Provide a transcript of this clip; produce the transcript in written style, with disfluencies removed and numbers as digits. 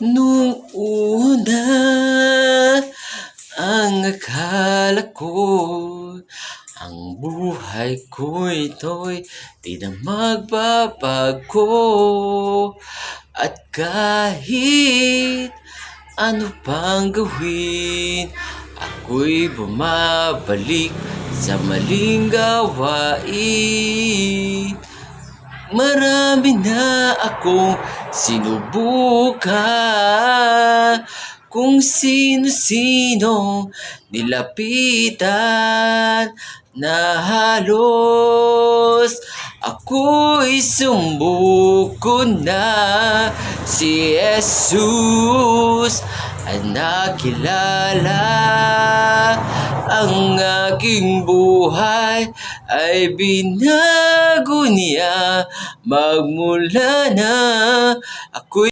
Nung una, ang akala ko, ang buhay ko'y ito'y di na magbabago. At kahit ano pang gawin, ako'y bumabalik sa maling gawain. Marami na akong sinubukan, kung sino-sino nilapitan, na halos ako'y sumuko na. Si Jesus ang nakilala, ang aking buhay ay binago niya. Magmula na ako'y